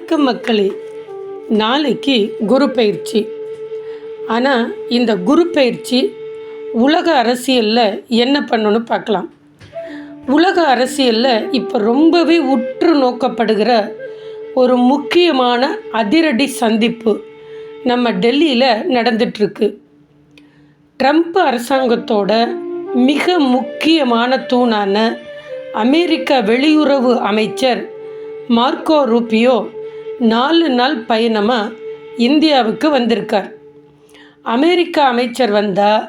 வணக்கம் மக்களே. நாளைக்கு குரு பயிற்சி. ஆனால் இந்த குரு பயிற்சி உலக அரசியலில் என்ன பண்ணணும்னு பார்க்கலாம். உலக அரசியலில் இப்போ ரொம்பவே உற்று நோக்கப்படுகிற ஒரு முக்கியமான அதிரடி சந்திப்பு நம்ம டெல்லியில் நடந்துட்டுருக்கு. ட்ரம்ப் அரசாங்கத்தோட மிக முக்கியமான தூணான அமெரிக்க வெளியுறவு அமைச்சர் மார்க்கோ ரூபியோ 4 நாள் பயணமாக இந்தியாவுக்கு வந்திருக்கார். அமெரிக்க அமைச்சர் வந்தால்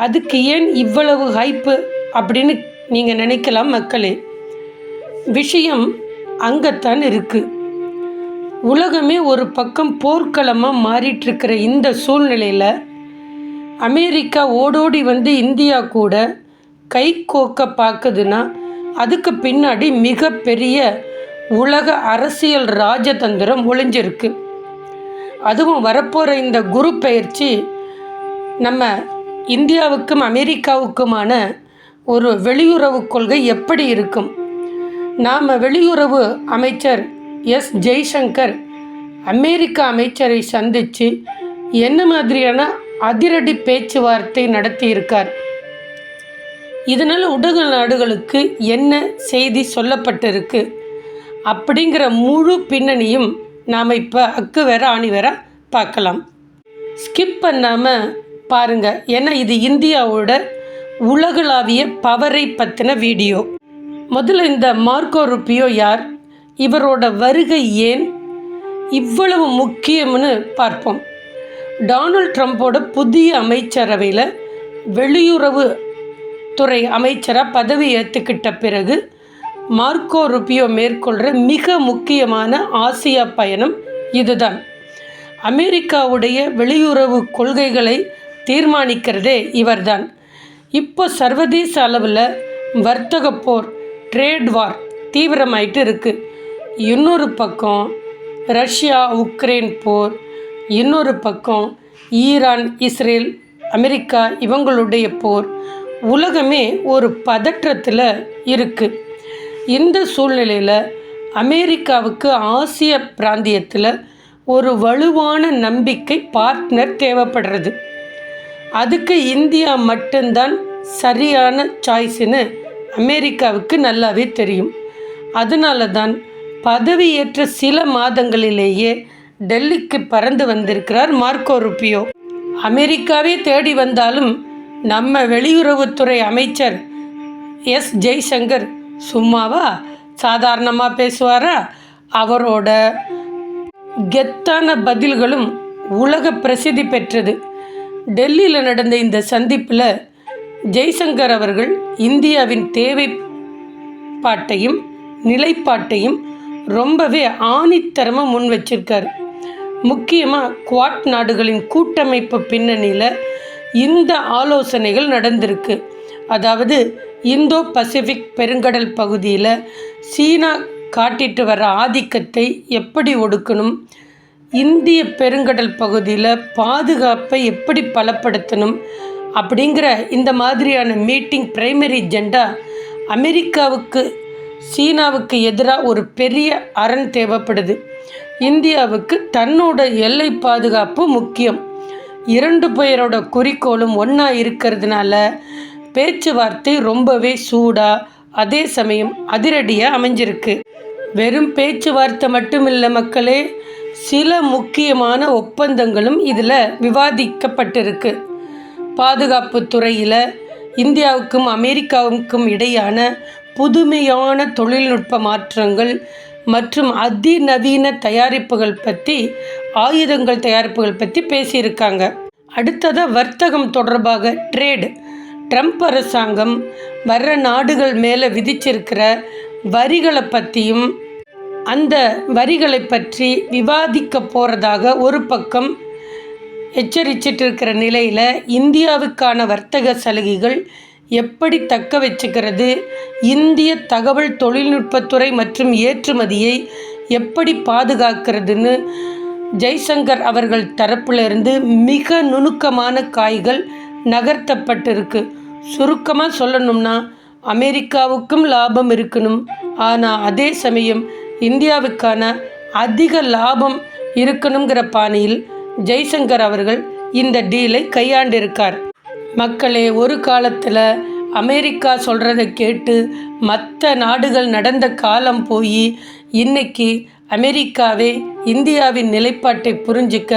அதுக்கு ஏன் இவ்வளவு ஹைப்பு அப்படின்னு நீங்கள் நினைக்கலாம் மக்களே. விஷயம் அங்கத்தான் இருக்குது. உலகமே ஒரு பக்கம் போர்க்களமாக மாறிட்டுருக்கிற இந்த சூழ்நிலையில் அமெரிக்கா ஓடோடி வந்து இந்தியா கூட கை கோக்க பார்க்குதுன்னா அதுக்கு பின்னாடி மிகப்பெரிய உலக அரசியல் ராஜதந்திரம் ஒளிஞ்சிருக்கு. அதுவும் வரப்போகிற இந்த குரு பயிற்சி நம்ம இந்தியாவுக்கும் அமெரிக்காவுக்குமான ஒரு வெளியுறவு கொள்கை எப்படி இருக்கும். நாம் வெளியுறவு அமைச்சர் எஸ் ஜெய்சங்கர் அமெரிக்க அமைச்சரை சந்தித்து என்ன மாதிரியான அதிரடி பேச்சுவார்த்தை நடத்தியிருக்கார், இதனால் உலக நாடுகளுக்கு என்ன செய்தி சொல்லப்பட்டிருக்கு அப்படிங்கிற முழு பின்னணியும் நாம் இப்போ அக்கு வேற ஆணி வேற பார்க்கலாம். ஸ்கிப் பண்ணாமல் பாருங்கள், ஏன்னா இது இந்தியாவோட உலகளாவிய பவரை பற்றின வீடியோ. முதல்ல இந்த மார்க்கோ ரூபியோ யார், இவரோட வருகை ஏன் இவ்வளவு முக்கியம்னு பார்ப்போம். டொனால்ட் ட்ரம்ப்போட புதிய அமைச்சரவையில் வெளியுறவு துறை அமைச்சராக பதவி ஏற்றுக்கிட்ட பிறகு மார்க்கோ ரூபியோ மேற்கொள்கிற மிக முக்கியமான ஆசியா பயணம் இதுதான். அமெரிக்காவுடைய வெளியுறவு கொள்கைகளை தீர்மானிக்கிறதே இவர்தான். இப்போ சர்வதேச அளவில் வர்த்தக போர், ட்ரேட் வார் தீவிரமாயிட்டு இருக்குது. இன்னொரு பக்கம் ரஷ்யா உக்ரைன் போர், இன்னொரு பக்கம் ஈரான் இஸ்ரேல் அமெரிக்கா இவங்களுடைய போர். உலகமே ஒரு பதற்றத்தில் இருக்குது. இந்த சூழ்நிலையில் அமெரிக்காவுக்கு ஆசிய பிராந்தியத்தில் ஒரு வலுவான நம்பிக்கை பார்ட்னர் தேவைப்படுறது. அதுக்கு இந்தியா மட்டும்தான் சரியான சாய்ஸ்னு அமெரிக்காவுக்கு நல்லாவே தெரியும். அதனால தான் பதவியேற்ற சில மாதங்களிலேயே டெல்லிக்கு பறந்து வந்திருக்கிறார் மார்க்கோ ரூபியோ. அமெரிக்காவே தேடி வந்தாலும் நம்ம வெளியுறவுத்துறை அமைச்சர் எஸ் ஜெய்சங்கர் சும்மாவா சாதாரணமாக பேசுவாரா? அவரோட கெத்தான பதில்களும் உலக பிரசித்தி பெற்றது. டெல்லியில் நடந்த இந்த சந்திப்பில் ஜெய்சங்கர் அவர்கள் இந்தியாவின் தேவைப்பாட்டையும் நிலைப்பாட்டையும் ரொம்பவே ஆணித்தரமாக முன் வச்சிருக்கார். முக்கியமாக குவாட் நாடுகளின் கூட்டமைப்பு பின்னணியில் இந்த ஆலோசனைகள் நடந்திருக்கு. அதாவது இந்தோ பசிபிக் பெருங்கடல் பகுதியில் சீனா காட்டிட்டு வர ஆதிக்கத்தை எப்படி ஒடுக்கணும், இந்திய பெருங்கடல் பகுதியில் பாதுகாப்பை எப்படி பலப்படுத்தணும் அப்படிங்கிற இந்த மாதிரியான மீட்டிங் பிரைமரி ஜெண்டா. அமெரிக்காவுக்கு சீனாவுக்கு எதிராக ஒரு பெரிய அரண் தேவைப்படுது. இந்தியாவுக்கு தன்னோட எல்லை பாதுகாப்பு முக்கியம். இரண்டு பேரோட குறிக்கோளும் ஒன்றா இருக்கிறதுனால பேச்சுவார்த்தை ரொம்பவே சூடாக அதே சமயம் அதிரடியாக அமைஞ்சிருக்கு. வெறும் பேச்சுவார்த்தை மட்டும் இல்லை மக்களே, சில முக்கியமான ஒப்பந்தங்களும் இதில் விவாதிக்கப்பட்டிருக்கு. பாதுகாப்பு துறையில் இந்தியாவுக்கும் அமெரிக்காவுக்கும் இடையான புதுமையான தொழில்நுட்ப மாற்றங்கள் மற்றும் அதிநவீன தயாரிப்புகள் பற்றி, ஆயுதங்கள் தயாரிப்புகள் பற்றி பேசியிருக்காங்க. அடுத்ததாக வர்த்தகம் தொடர்பாக ட்ரேடு, ட்ரம்ப் அரசாங்கம் வர்ற நாடுகள் மேலே விதிச்சிருக்கிற வரிகளை பற்றியும் அந்த வரிகளை பற்றி விவாதிக்க போகிறதாக ஒரு பக்கம் எச்சரிச்சிட்டு இருக்கிற நிலையில் இந்தியாவுக்கான வர்த்தக சலுகைகள் எப்படி தக்க வச்சுக்கிறது, இந்திய தகவல் தொழில்நுட்பத்துறை மற்றும் ஏற்றுமதியை எப்படி பாதுகாக்கிறதுன்னு ஜெய்சங்கர் அவர்கள் தரப்பிலிருந்து மிக நுணுக்கமான காய்கள் நகர்த்தப்பட்டிருக்கு. சுருக்கமாக சொல்லணும்னா அமெரிக்காவுக்கும் லாபம் இருக்கணும், ஆனால் அதே சமயம் இந்தியாவுக்கான அதிக லாபம் இருக்கணுங்கிற பாணியில் ஜெய்சங்கர் அவர்கள் இந்த டீலை கையாண்டிருக்கார். மக்களே, ஒரு காலத்தில் அமெரிக்கா சொல்கிறத கேட்டு மற்ற நாடுகள் நடந்த காலம் போய் இன்னைக்கு அமெரிக்காவே இந்தியாவின் நிலைப்பாட்டை புரிஞ்சிக்க